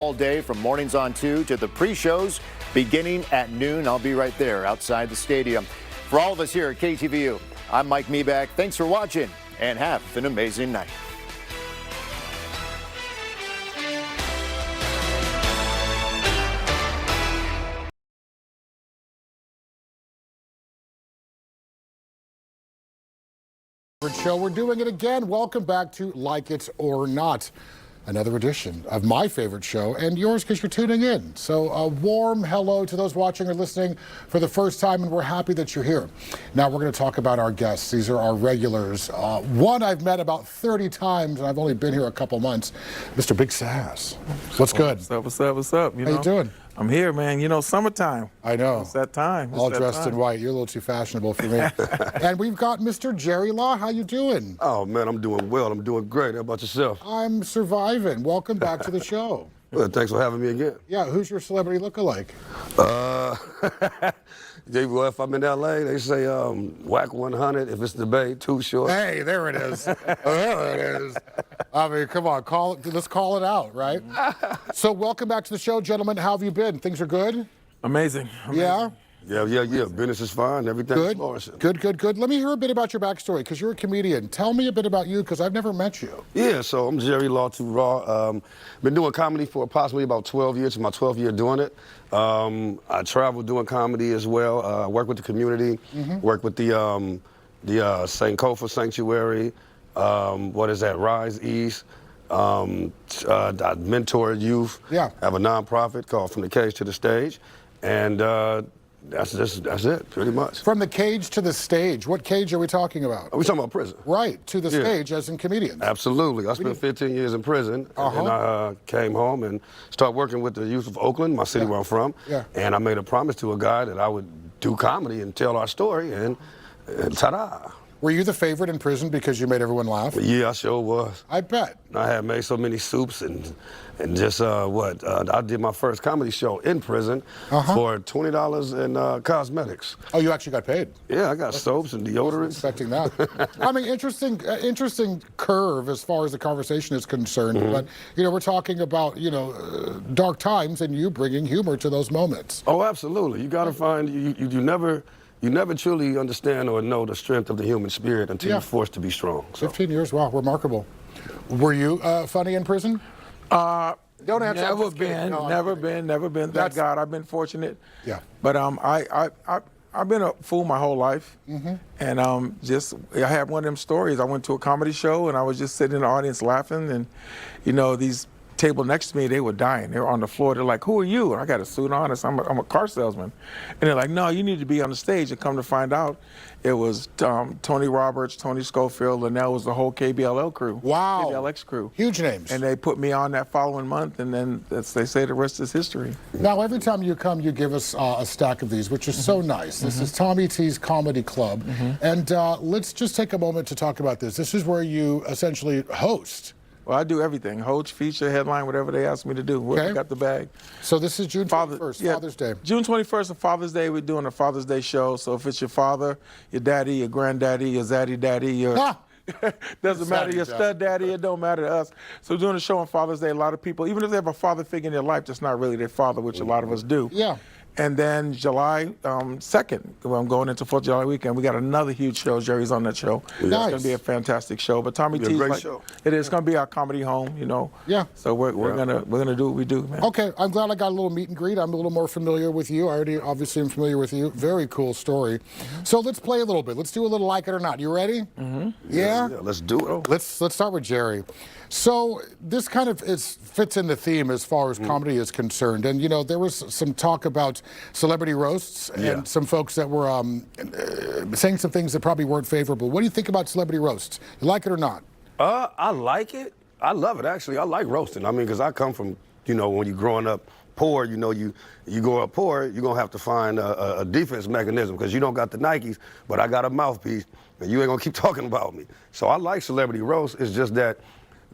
All day from mornings on 2 to the pre-shows beginning at noon. I'll be right there outside the stadium. For all of us here at KTVU, I'm Mike Meback. Thanks for watching and have an amazing night. Show. We're doing it again. Welcome back to Like It or Not. Another edition of my favorite show and yours because you're tuning in. So a warm hello to those watching or listening for the first time, and we're happy that you're here. Now we're going to talk about our guests. These are our regulars. One I've met about 30 times, and I've only been here a couple months. Mr. Big Sass. What's good? What's up? How you doing? I'm here, man. You know, summertime. I know. It's that time. All dressed in white. You're a little too fashionable for me. And we've got Mr. Jerry Law. How you doing? Oh, man, I'm doing well. I'm doing great. How about yourself? I'm surviving. Welcome back to the show. Well, thanks for having me again. Yeah, who's your celebrity lookalike? Well, if I'm in L.A., they say whack 100. If it's the Bay, too short. Hey, there it is. There it is. I mean, come on, let's call it out, right? So welcome back to the show, gentlemen. How have you been? Things are good? Amazing. Yeah? Yeah. Business is fine. Everything's Good. flourishing. Good. Let me hear a bit about your backstory, because you're a comedian. Tell me a bit about you, because I've never met you. Yeah, so I'm Jerry Law Too Raw. Been doing comedy for approximately about 12 years. It's my 12th year doing it. I travel doing comedy as well. I work with the community, work with the Sankofa Sanctuary, Rise East. I mentor youth. Yeah. I have a nonprofit called From the Cage to the Stage. And that's it, pretty much. From the cage to the stage. What cage are we talking about? Are we talking about prison? Right, to the stage, as in comedians. Absolutely. I spent 15 years in prison, and I came home and started working with the youth of Oakland, my city where I'm from. Yeah. And I made a promise to a guy that I would do comedy and tell our story, and ta-da. Were you the favorite in prison because you made everyone laugh? Yeah, I sure was. I bet. I had made so many soups and just I did my first comedy show in prison for $20 in cosmetics. Oh, you actually got paid? Yeah, I got soaps and deodorants. Expecting that. I mean, interesting curve as far as the conversation is concerned. But we're talking about dark times and you bringing humor to those moments. Oh, absolutely. You got to find you never truly understand or know the strength of the human spirit until you're forced to be strong. So. 15 years, wow, remarkable. Were you funny in prison? Don't answer. Never been. Thank God, I've been fortunate. Yeah. But I've been a fool my whole life, and I had one of them stories. I went to a comedy show and I was just sitting in the audience laughing, and these table next to me, they were dying. They were on the floor. They're like, "Who are you?" And I got a suit on. I'm a car salesman. And they're like, "No, you need to be on the stage." And come to find out, it was Tony Roberts, Tony Schofield, and that was the whole KBLL crew. Wow. KBLX crew. Huge names. And they put me on that following month, and then they say the rest is history. Now, every time you come, you give us a stack of these, which is so nice. This is Tommy T's Comedy Club. And let's just take a moment to talk about this. This is where you essentially host. Well, I do everything. Host, feature, headline, whatever they ask me to do. I got the bag. So this is June 21st, Father's Day. June 21st, Father's Day, we're doing a Father's Day show. So if it's your father, your daddy, your granddaddy, your zaddy daddy, your... doesn't matter, your stud daddy, it don't matter to us. So we're doing a show on Father's Day. A lot of people, even if they have a father figure in their life, that's not really their father, which a lot of us do. Yeah. And then July 2nd, I'm going into 4th of July weekend, we got another huge show. Jerry's on that show. Nice. It's going to be a fantastic show. But Tommy T's great show. It is going to be our comedy home, Yeah. So we're gonna do what we do, man. Okay, I'm glad I got a little meet and greet. I'm a little more familiar with you. I already obviously am familiar with you. Very cool story. So let's play a little bit. Let's do a little Like It or Not. You ready? Yeah? Yeah, let's do it. Let's start with Jerry. So this kind of fits in the theme as far as comedy is concerned. And, there was some talk about celebrity roasts and some folks that were saying some things that probably weren't favorable. What do you think about celebrity roasts? You like it or not? I like it. I love it, actually. I like roasting. I mean, because I come from, when you're growing up poor, you grow up poor, you're going to have to find a defense mechanism because you don't got the Nikes, but I got a mouthpiece, and you ain't going to keep talking about me. So I like celebrity roasts. It's just that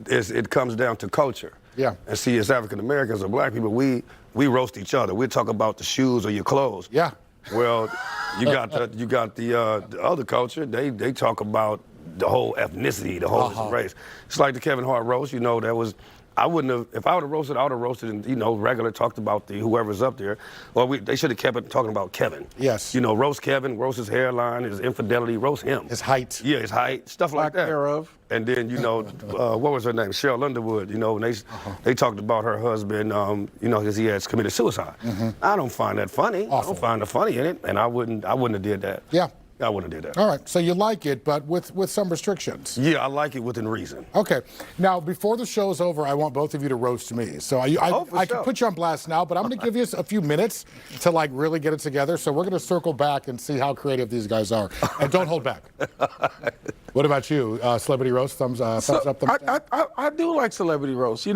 it comes down to culture. Yeah. And see, as African Americans or black people, we roast each other. We talk about the shoes or your clothes. Yeah. Well, you got the other culture. They talk about the whole ethnicity, the whole race. It's like the Kevin Hart roast. That was I wouldn't have, if I would have roasted, I would have roasted and, regular talked about whoever's up there. Or they should have kept it talking about Kevin. Yes. Roast Kevin, roast his hairline, his infidelity, roast him. His height. Yeah, his height, stuff like that. Thereof. And then, what was her name? Cheryl Underwood, and they talked about her husband, because he has committed suicide. I don't find that funny. Awful. I don't find the funny in it, and I wouldn't have did that. Yeah. I wouldn't have did that. All right, so you like it, but with some restrictions. Yeah, I like it within reason. Okay. Now, before the show's over, I want both of you to roast me. So I sure. can put you on blast now, but I'm going to give you a few minutes to really get it together. So we're going to circle back and see how creative these guys are, and don't hold back. What about you? Celebrity roast, thumbs up, thumbs down? I do like celebrity roast.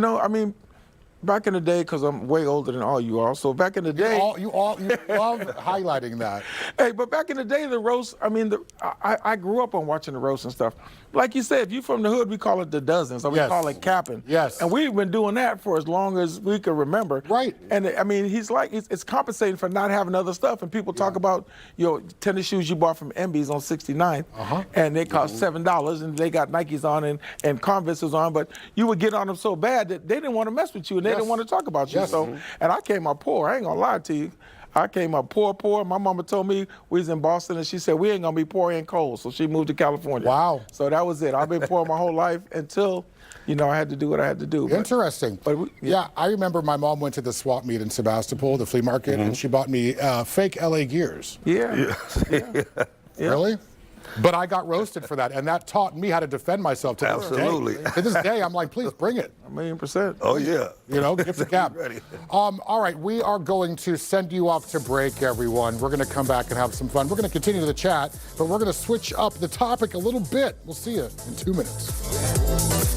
Back in the day, because I'm way older than all you are, so back in the day... You love highlighting that. Hey, but back in the day, the roast, I grew up on watching the roast and stuff. Like you said, if you're from the hood, we call it the dozens, or we call it capping. Yes. And we've been doing that for as long as we can remember. Right. And it's compensating for not having other stuff. And people talk about, tennis shoes you bought from Embies on 69th, and they cost $7, and they got Nikes on and Converses on, but you would get on them so bad that they didn't want to mess with you, and they didn't want to talk about you. Yes. So, and I came up poor. I ain't gonna lie to you. I came up poor. My mama told me we was in Boston, and she said we ain't gonna be poor and cold, so she moved to California. Wow. So that was it. I've been poor my whole life until, I had to do what I had to do. Interesting. I remember my mom went to the swap meet in Sebastopol, the flea market, and she bought me fake LA gears. Yeah. Really? But I got roasted for that, and that taught me how to defend myself to this day. Absolutely. To this day, I'm like, please bring it. 1,000,000%. Oh, yeah. Gift the cap. Ready. All right, we are going to send you off to break, everyone. We're going to come back and have some fun. We're going to continue the chat, but we're going to switch up the topic a little bit. We'll see you in 2 minutes.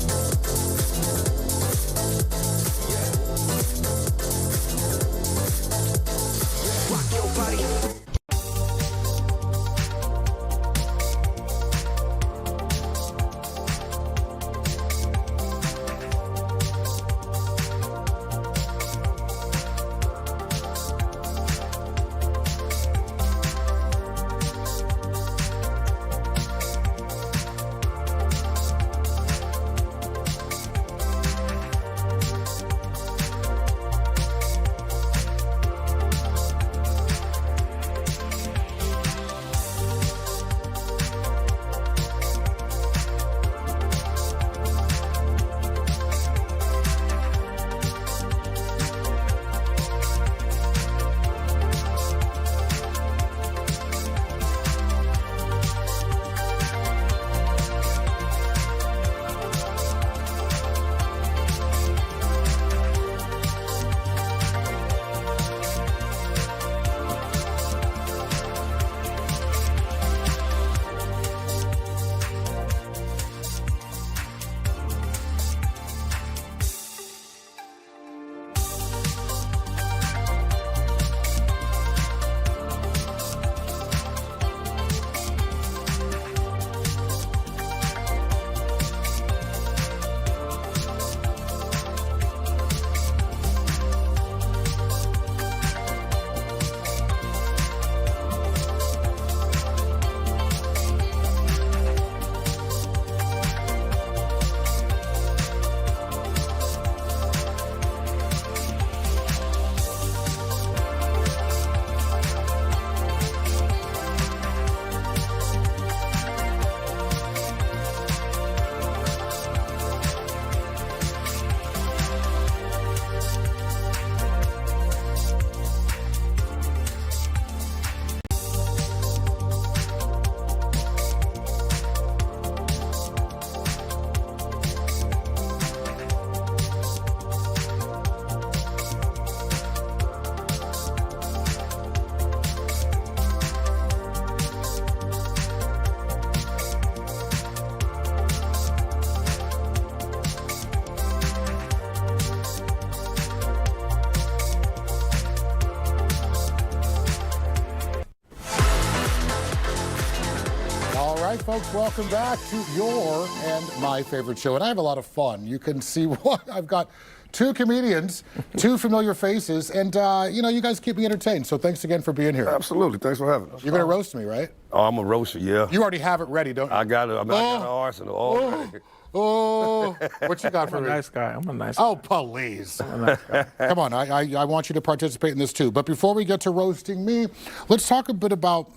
right, folks, welcome back to your and my favorite show. And I have a lot of fun. You can see what I've got. Two comedians, two familiar faces, and you guys keep me entertained. So thanks again for being here. Absolutely. Thanks for having us. You're gonna roast me, right? Oh, I'm a roaster, yeah. You already have it ready, don't you? I got it. I got an arsenal. Oh, what you got for I'm a me? nice guy. I'm a nice guy. Oh, please. I'm a nice guy. Come on, I want you to participate in this too. But before we get to roasting me, let's talk a bit about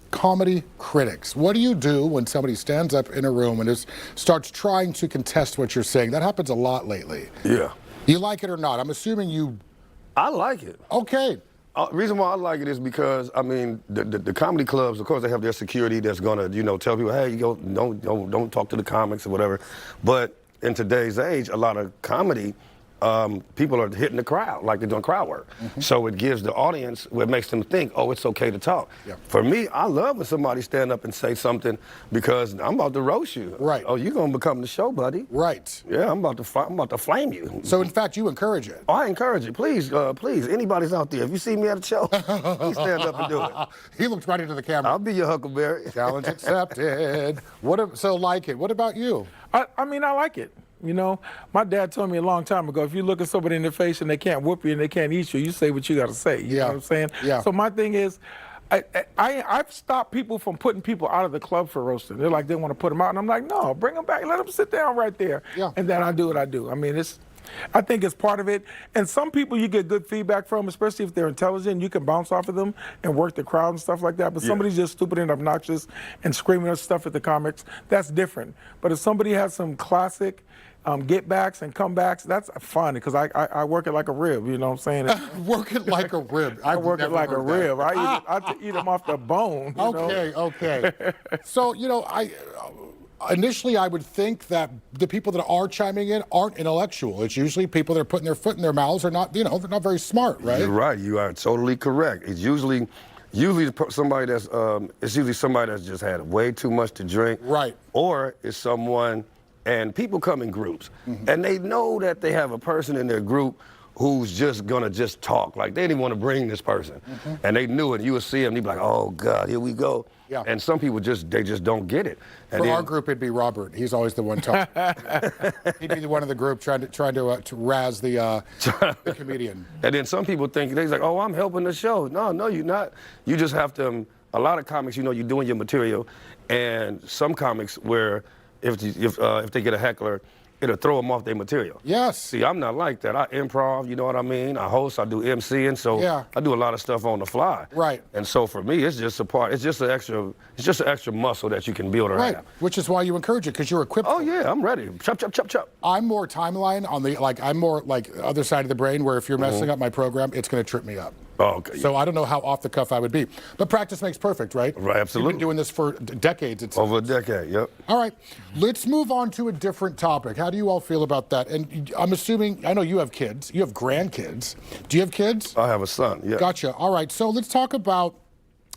comedy critics. What do you do when somebody stands up in a room and starts trying to contest what you're saying? That happens a lot lately. Yeah. You like it or not? I'm assuming you. I like it. Okay. Reason why I like it is because, I mean, the comedy clubs, of course, they have their security that's gonna, tell people, hey, don't talk to the comics or whatever. But in today's age, a lot of comedy, people are hitting the crowd like they're doing crowd work. So it gives the audience, it makes them think, oh, it's okay to talk. Yeah. For me, I love when somebody stand up and say something because I'm about to roast you. Right. Oh, you're gonna become the show, buddy. Right. Yeah, I'm about to flame you. So in fact, you encourage it. Oh, I encourage it. Please, anybody's out there, if you see me at a show, please stand up and do it. He looked right into the camera. I'll be your Huckleberry. Challenge accepted. So like it. What about you? I mean, I like it. You know, my dad told me a long time ago, if you look at somebody in the face and they can't whoop you and they can't eat you, you say what you got to say. You know what I'm saying? Yeah. So my thing is, I've stopped people from putting people out of the club for roasting. They're like, they want to put them out. And I'm like, no, bring them back. Let them sit down right there. Yeah. And then I do what I do. I mean, I think it's part of it. And some people you get good feedback from, especially if they're intelligent, you can bounce off of them and work the crowd and stuff like that. But somebody's just stupid and obnoxious and screaming stuff at the comics, that's different. But if somebody has some classic get backs and comebacks, that's fun because I work it like a rib, you know what I'm saying? Work it like a rib. I work it like a rib. I eat them off the bone. You know? Okay. So, initially I would think that the people that are chiming in aren't intellectual. It's usually people that are putting their foot in their mouths are not, they're not very smart, right? You're right. You are totally correct. It's usually somebody that's just had way too much to drink. Right. Or it's someone, and people come in groups, and they know that they have a person in their group who's just gonna just talk. Like they didn't want to bring this person, and they knew it. You would see them, you'd be like, "Oh God, here we go." Yeah. And some people just don't get it. And For our group, it'd be Robert. He's always the one talking. He'd be the one in the group trying to razz the comedian. And then some people think they're like, "Oh, I'm helping the show." No, you're not. You just have to. A lot of comics, you're doing your material, and some comics where if they get a heckler, it'll throw them off their material. Yes. See, I'm not like that. I improv, you know what I mean? I host, I do MCing, so Yeah. I do a lot of stuff on the fly. Right. And so for me, it's just an extra muscle that you can build around. Right. Which is why you encourage it, because you're equipped. Oh yeah, I'm ready. Chop, chop, chop, chop. I'm more timeline on I'm more like other side of the brain where if you're messing up my program, it's going to trip me up. Oh, okay. So I don't know how off the cuff I would be. But practice makes perfect, right? Right, absolutely. You've been doing this for decades. Over a decade, yep. All right, let's move on to a different topic. How do you all feel about that? And I'm assuming, I know you have kids. You have grandkids. Do you have kids? I have a son, yeah. Gotcha. All right, so let's talk about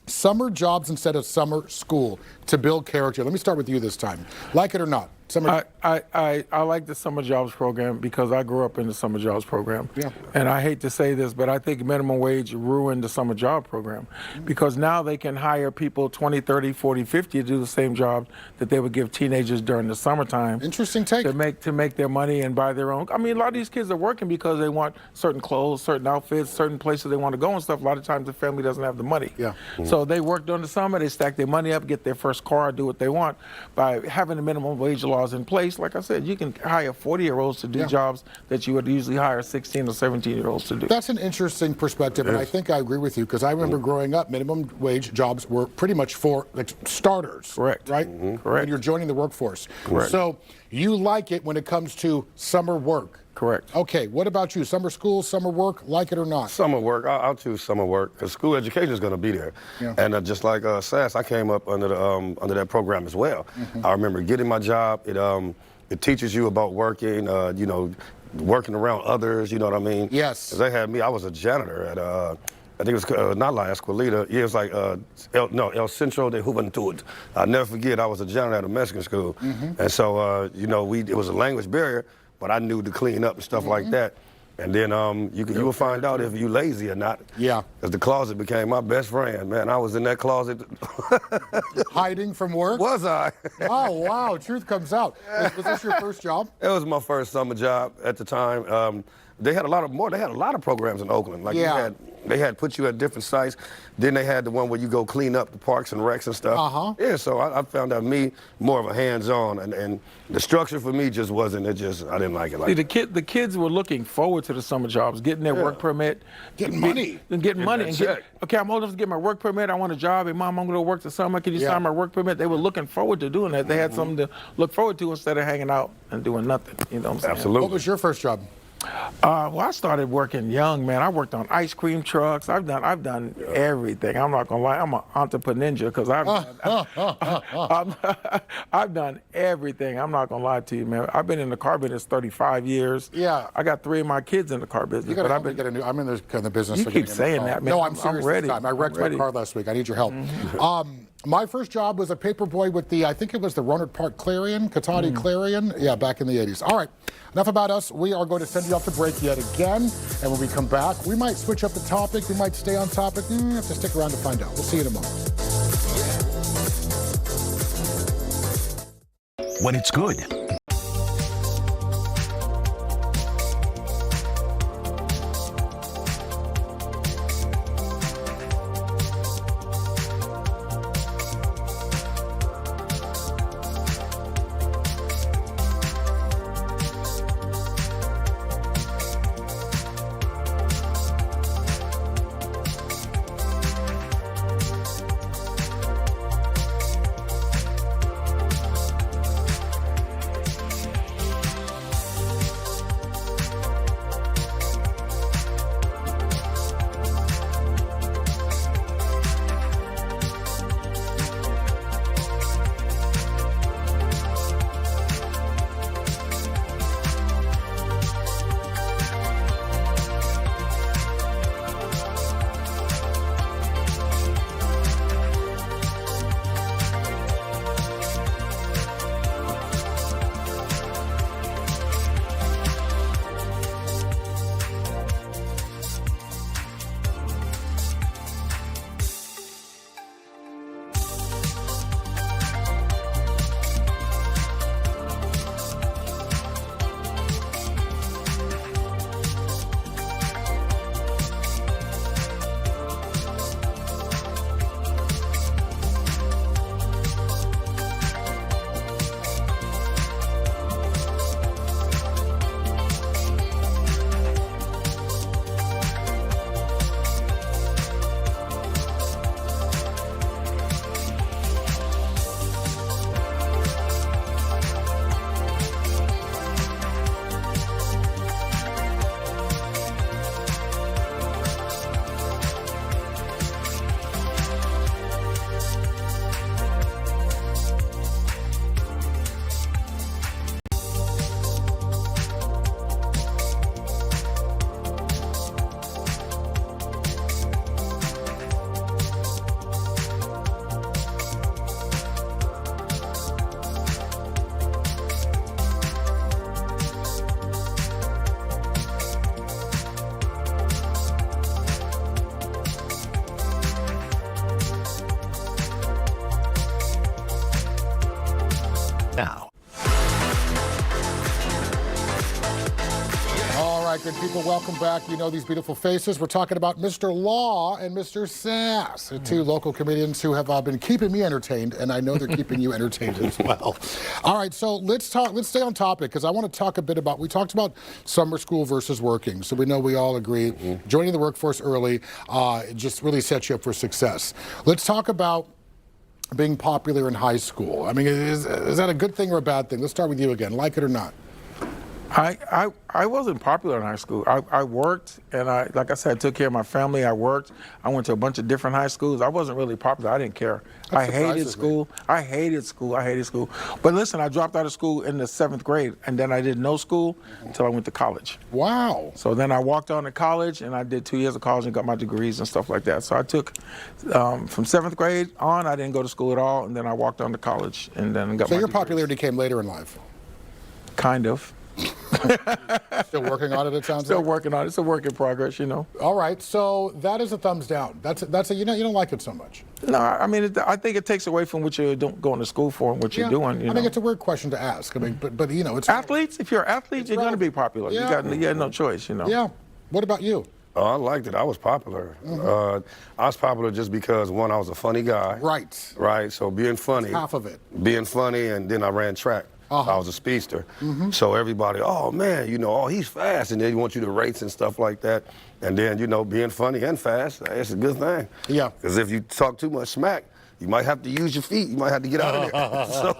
summer jobs instead of summer school to build character. Let me start with you this time. Like it or not? Summer. I like the summer jobs program because I grew up in the summer jobs program. Yeah. And I hate to say this, but I think minimum wage ruined the summer job program because now they can hire people 20, 30, 40, 50 to do the same job that they would give teenagers during the summertime. Interesting take. To make their money and buy their own. I mean, a lot of these kids are working because they want certain clothes, certain outfits, certain places they want to go and stuff. A lot of times the family doesn't have the money. Yeah. So they work during the summer, they stack their money up, get their first car, do what they want. By having the minimum wage laws in place, like I said, you can hire 40-year-olds to do jobs that you would usually hire 16 or 17-year-olds to do. That's an interesting perspective, and I think I agree with you because I remember growing up, minimum wage jobs were pretty much for starters. Correct. Right? Correct. When you're joining the workforce. Correct. So you like it when it comes to summer work. Correct. Okay, what about you? Summer school, summer work, like it or not? Summer work, I'll choose summer work because school education is going to be there. Yeah. And just like SAS, I came up under that program as well. I remember getting my job. It teaches you about working, working around others, you know what I mean? Yes. 'Cause they had me, I was a janitor at, I think it was not La Escuelita. Yeah, it was like El Centro de Juventud. I'll never forget, I was a janitor at a Mexican school. And so, it was a language barrier, but I knew to clean up and stuff like that. And then you will find out if you lazy or not. Yeah. Because the closet became my best friend, man. I was in that closet. Hiding from work? Was I? Oh, wow, truth comes out. Was this your first job? It was my first summer job at the time. they had a lot of programs in Oakland. Like Yeah. they had put you at different sites. Then they had the one where you go clean up the parks and recs and stuff. Uh-huh. Yeah, so I found out me more of a hands-on, and the structure for me just wasn't. I didn't like it. See, Like the kids were looking forward to the summer jobs, getting their work permit, Getting money. and getting money, and that check. okay, I'm old enough to get my work permit. I want a job, and Mom, I'm going to work the summer. Can you sign my work permit? They were looking forward to doing that. They had something to look forward to instead of hanging out and doing nothing. You know what I'm saying? absolutely. What was your first job? Well, I started working young, man. I worked on ice cream trucks. I've done everything. I'm not gonna lie. I'm an entrepreneur ninja because I've done everything. I'm not gonna lie to you, man. I've been in the car business 35 years. Yeah. I got 3 of my kids in the car business. You got but to I've help me get a new. I'm in the business. You of keep getting a new saying car. that, man. No, I'm I'm serious ready. this time. I wrecked I'm ready. my car last week. I need your help. My first job was a paper boy with I think it was the Roanoke Park Clarion, Katati Clarion. Yeah, back in the 80s. All right, enough about us. We are going to send you off to break yet again. And when we come back, we might switch up the topic. We might stay on topic. You have to stick around to find out. We'll see you in a moment. When it's good, now. All right, good people, welcome back. You know these beautiful faces. We're talking about Mr. Law and Mr. Sass, the two local comedians who have been keeping me entertained, and I know they're keeping you entertained as well. All right, so let's stay on topic, because I want to talk a bit about, we talked about summer school versus working. So we know we all agree joining the workforce early just really sets you up for success. Let's talk about being popular in high school. I mean, is that a good thing or a bad thing? Let's start with you again, like it or not. I wasn't popular in high school. I worked, and like I said, I took care of my family. I worked. I went to a bunch of different high schools. I wasn't really popular. I didn't care. I hated school. I hated school. But listen, I dropped out of school in the 7th grade, and then I did no school until I went to college. Wow. So then I walked on to college, and I did 2 years of college and got my degrees and stuff like that. So I took, from 7th grade on, I didn't go to school at all, and then I walked on to college and then got my So your degrees. popularity came later in life. Kind of. Still working on it, it sounds Still like? working on it. It's a work in progress, you know. All right, so that is a thumbs down. That's a you don't like it so much. No, I mean, I think it takes away from what you're going to school for and what you're doing. I think it's a weird question to ask. I mean, but you know, it's Athletes, if you're an athlete, you're going to be popular. Yeah. You got no choice, you know. Yeah. What about you? Oh, I liked it. I was popular. I was popular just because, one, I was a funny guy. Right. Right. So being funny. Half of it. Being funny, and then I ran track. I was a speedster. So everybody, oh man, he's fast, and they want you to race and stuff like that. And then, being funny and fast, it's a good thing. Yeah. Because if you talk too much smack, you might have to use your feet. You might have to get out of there. So,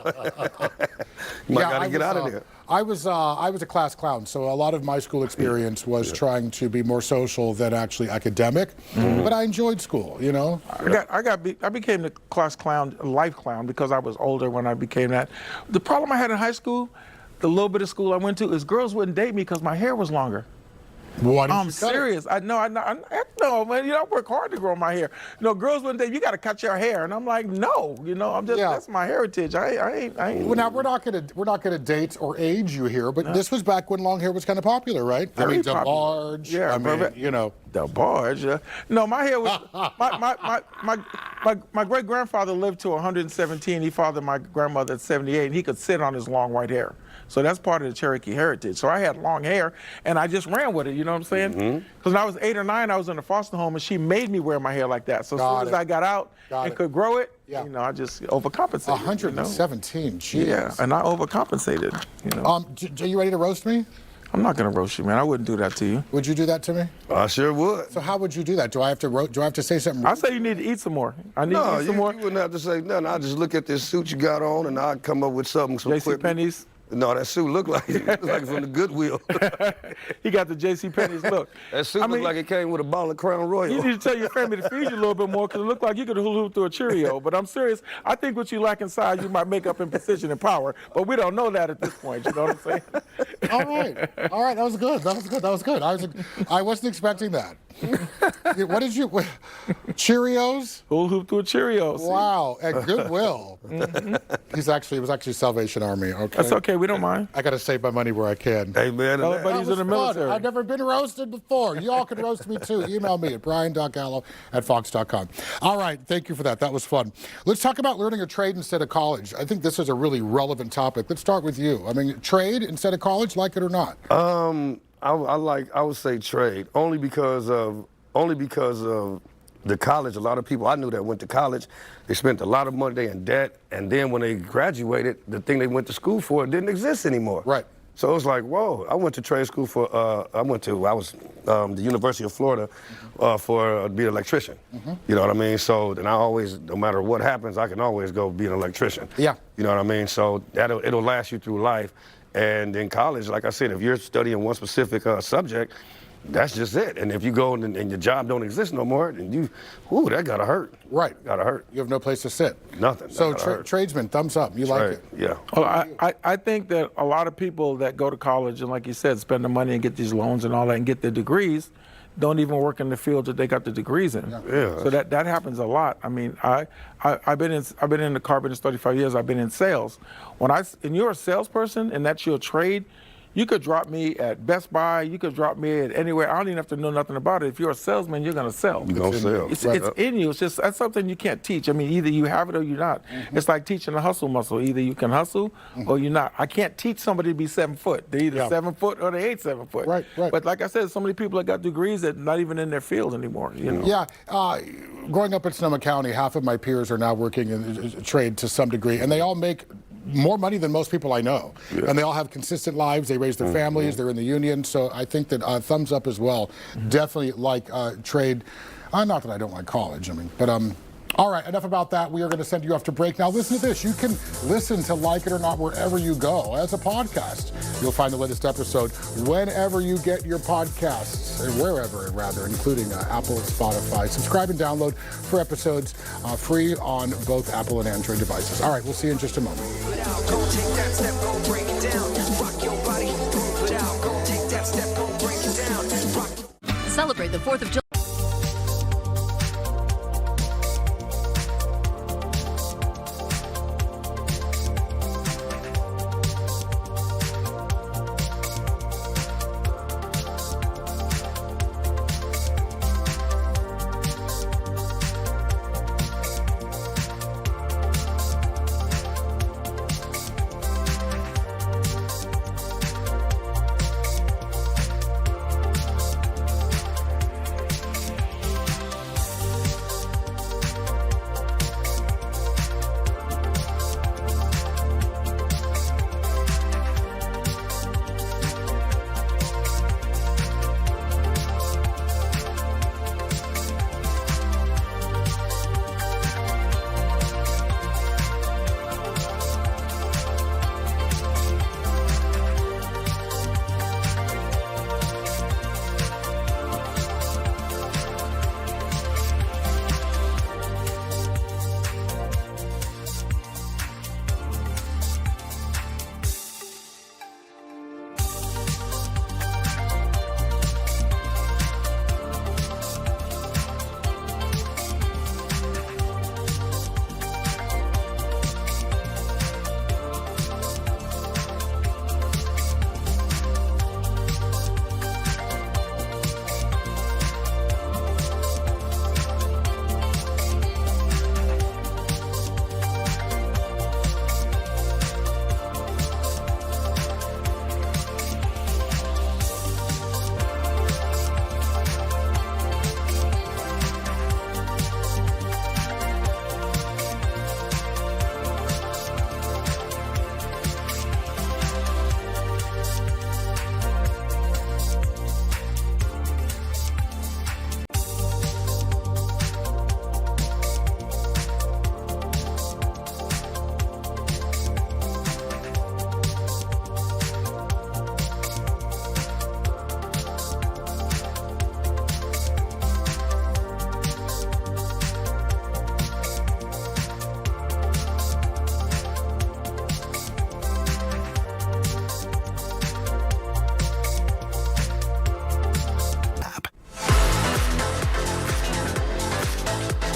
you might got to get out of there. I was a class clown, so a lot of my school experience was trying to be more social than actually academic. But I enjoyed school, you know. I became the class clown, life clown, because I was older when I became that. The problem I had in high school, the little bit of school I went to, is girls wouldn't date me because my hair was longer. Why didn't I'm you cut it? serious. No, man. I work hard to grow my hair. Girls wouldn't date. You got to cut your hair, and I'm like, no. I'm just that's my heritage. I ain't. Well, now we're not gonna date or age you here, but this was back when long hair was kind of popular, right? Very I mean, popular. DeBarge. Yeah, I mean, DeBarge. No, my hair was. my great grandfather lived to 117. He fathered my grandmother at 78, and he could sit on his long white hair. So that's part of the Cherokee heritage. So I had long hair, and I just ran with it, you know what I'm saying? Because when I was 8 or 9, I was in a foster home, and she made me wear my hair like that. So as soon as I got out and could grow it, I just overcompensated. 117, jeez. Yeah, and I overcompensated, Are you ready to roast me? I'm not going to roast you, man. I wouldn't do that to you. Would you do that to me? I sure would. So how would you do that? Do I have to say something? I say you need to eat some more. I need to eat some more. You wouldn't have to say nothing. I'll just look at this suit you got on, and I'll come up with something. J.C. Penney's. No, that suit looked like from the Goodwill. He got the J.C. Penney's look. That suit looked like it came with a bottle of Crown Royal. You need to tell your family to feed you a little bit more because it looked like you could hula hoop through a Cheerio. But I'm serious. I think what you lack inside, you might make up in precision and power. But we don't know that at this point. You know what I'm saying? All right. That was good. I wasn't expecting that. What did you? Cheerios? Hula hoop through a Cheerio. See? Wow, at Goodwill. It was actually Salvation Army. Okay. That's okay. We don't mind. I got to save my money where I can. Hey, man. Everybody's in the Fun. military. I've never been roasted before. Y'all can roast me too. Email me at brian.gallo@fox.com. All right, thank you for that. That was fun. Let's talk about learning a trade instead of college. I think this is a really relevant topic. Let's start with you. I mean, trade instead of college, like it or not? I would say trade only because of the college. A lot of people I knew that went to college, they spent a lot of money, they in debt, and then when they graduated, the thing they went to school for didn't exist anymore. Right. So it was like, whoa! I went to trade school for. I was the University of Florida for be an electrician. You know what I mean? So then I always, no matter what happens, I can always go be an electrician. Yeah. You know what I mean? So it'll last you through life. And in college, like I said, if you're studying one specific subject, that's just it. And if you go and your job don't exist no more, then that gotta hurt. Right. Gotta hurt. You have no place to sit. Nothing. So tradesman, thumbs up. You like it? Yeah. Well, I think that a lot of people that go to college and, like you said, spend the money and get these loans and all that and get their degrees, don't even work in the field that they got the degrees in. Yeah. So that happens a lot. I mean, I've been in the car business 35 years. I've been in sales. And you're a salesperson and that's your trade, you could drop me at Best Buy. You could drop me at anywhere. I don't even have to know nothing about it. If you're a salesman, you're going to sell. You're going to sell. It's in you. It's just that's something you can't teach. I mean, either you have it or you're not. It's like teaching a hustle muscle. Either you can hustle or you're not. I can't teach somebody to be 7 foot. They're either 7 foot or they ain't 7 foot. Right. But like I said, so many people that got degrees that not even in their field anymore. You know. Yeah. Growing up in Sonoma County, half of my peers are now working in trade to some degree, and they all make more money than most people I know. Yeah. And they all have consistent lives. They raise their families. They're in the union. So I think that thumbs up as well. Definitely like trade. Not that I don't like college. I mean, but all right, enough about that. We are going to send you off to break. Now listen to this. You can listen to Like It or Not wherever you go as a podcast. You'll find the latest episode whenever you get your podcasts, or wherever rather, including Apple and Spotify. Subscribe and download for episodes free on both Apple and Android devices. All right, we'll see you in just a moment. Celebrate the 4th of July.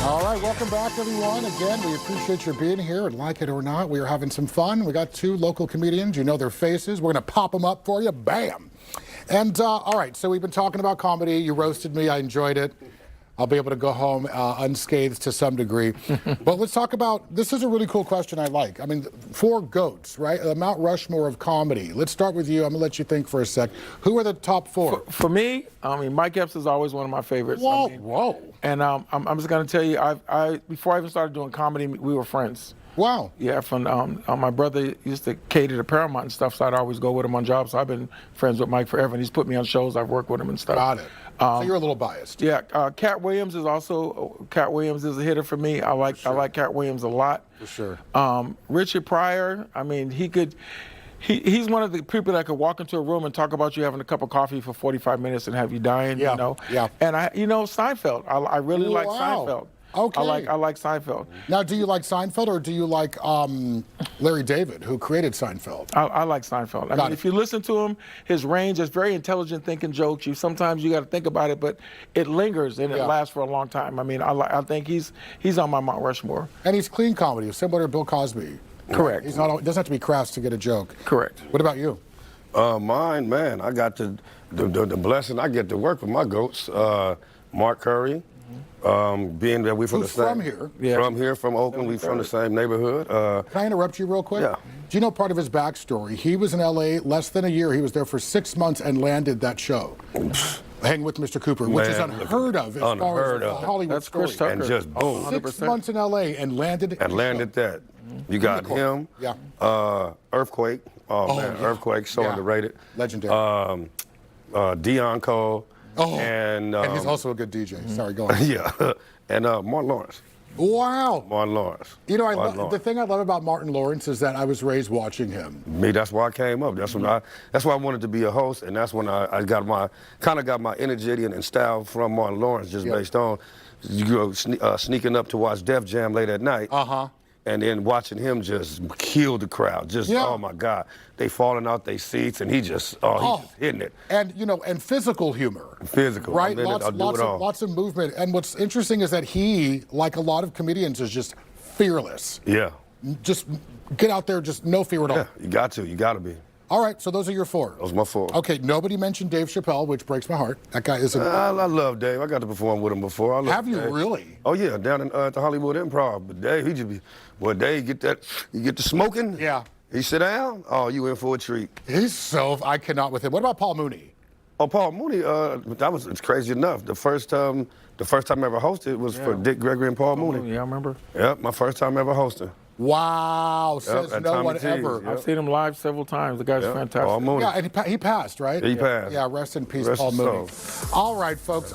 All right, welcome back, everyone. Again, we appreciate your being here, and like it or not, we are having some fun. We got two local comedians. You know their faces. We're going to pop them up for you. Bam. And all right, so we've been talking about comedy. You roasted me. I enjoyed it. I'll be able to go home unscathed to some degree. But let's talk about, this is a really cool question I like. I mean, 4 GOATs, right? The Mount Rushmore of comedy. Let's start with you. I'm going to let you think for a sec. Who are the top 4? For me, I mean, Mike Epps is always one of my favorites. Whoa, I mean, whoa. And I'm just going to tell you, I before I even started doing comedy, we were friends. Wow. Yeah, from my brother used to cater to Paramount and stuff, so I'd always go with him on jobs. So I've been friends with Mike forever, and he's put me on shows. I've worked with him and stuff. Got it. So you're a little biased. Yeah, Cat Williams is a hitter for me. I like Cat Williams a lot. For sure. Richard Pryor, I mean, he's one of the people that could walk into a room and talk about you having a cup of coffee for 45 minutes and have you dying. Yeah, You know. yeah. And Seinfeld. I really like Wow. Seinfeld. Okay. I like Seinfeld. Now, do you like Seinfeld or do you like Larry David, who created Seinfeld? I like Seinfeld. I mean, it. if you listen to him, his range is very intelligent thinking jokes. Sometimes you got to think about it, but it lingers and it Yeah. lasts for a long time. I mean, I think he's on my Mount Rushmore. And he's clean comedy, similar to Bill Cosby. Correct. He's not. It doesn't have to be crass to get a joke. Correct. What about you? Mine, man, I got the blessing. I get to work with my GOATs. Mark Curry, being that we're from Who's the same. from here? Yeah. From here, from Oakland. We from the same neighborhood. Can I interrupt you real quick? Yeah. Do you know part of his backstory? He was in LA less than a year. He was there for 6 months and landed that show. Hang with Mr. Cooper, which is Man, unheard of as unheard far as a of. Hollywood That's story. Chris Tucker. And just boom. 6 months in LA and landed. And landed that. You got him. Yeah. Earthquake. Oh, man, yeah. Earthquake, so Yeah. underrated. Legendary. Dion Cole. Oh, And he's also a good DJ. Sorry, go on. yeah. And Martin Lawrence. Wow. Martin Lawrence. You know, Martin the Lawrence. thing I love about Martin Lawrence is that I was raised watching him. Me, that's why I came up. That's when that's why I wanted to be a host, and that's when I got my energy and style from Martin Lawrence, just Yeah. based on sneaking up to watch Def Jam late at night. And then watching him just kill the crowd. Just, Yeah. oh my God. They falling out their seats and he's just hitting it. And, you know, and physical humor. Physical. Right? I'm in it. I'll do it all. Lots of movement. And what's interesting is that he, like a lot of comedians, is just fearless. Yeah. Just get out there, just no fear at all. Yeah, you got to. You got to be. All right, so those are your 4. Those are my 4. Okay, nobody mentioned Dave Chappelle, which breaks my heart. That guy is I love Dave. I got to perform with him before. I love Have you Dave. really? Oh yeah, down in the Hollywood Improv. But Dave, he just be, well, Dave, you get the smoking. Yeah. He sit down. Oh, you in for a treat. I cannot with him. What about Paul Mooney? Oh, Paul Mooney. It's crazy enough. The first time I ever hosted was for Dick Gregory and Paul Mooney. Yeah, I remember. Yep, my first time ever hosting. Wow, says at no Tommy one T's, ever. yep. I've seen him live several times. The guy's fantastic. Paul Mooney. Yeah, and he passed, right? He passed. Yeah, rest in peace, Rest Paul his Mooney. soul. All right, folks.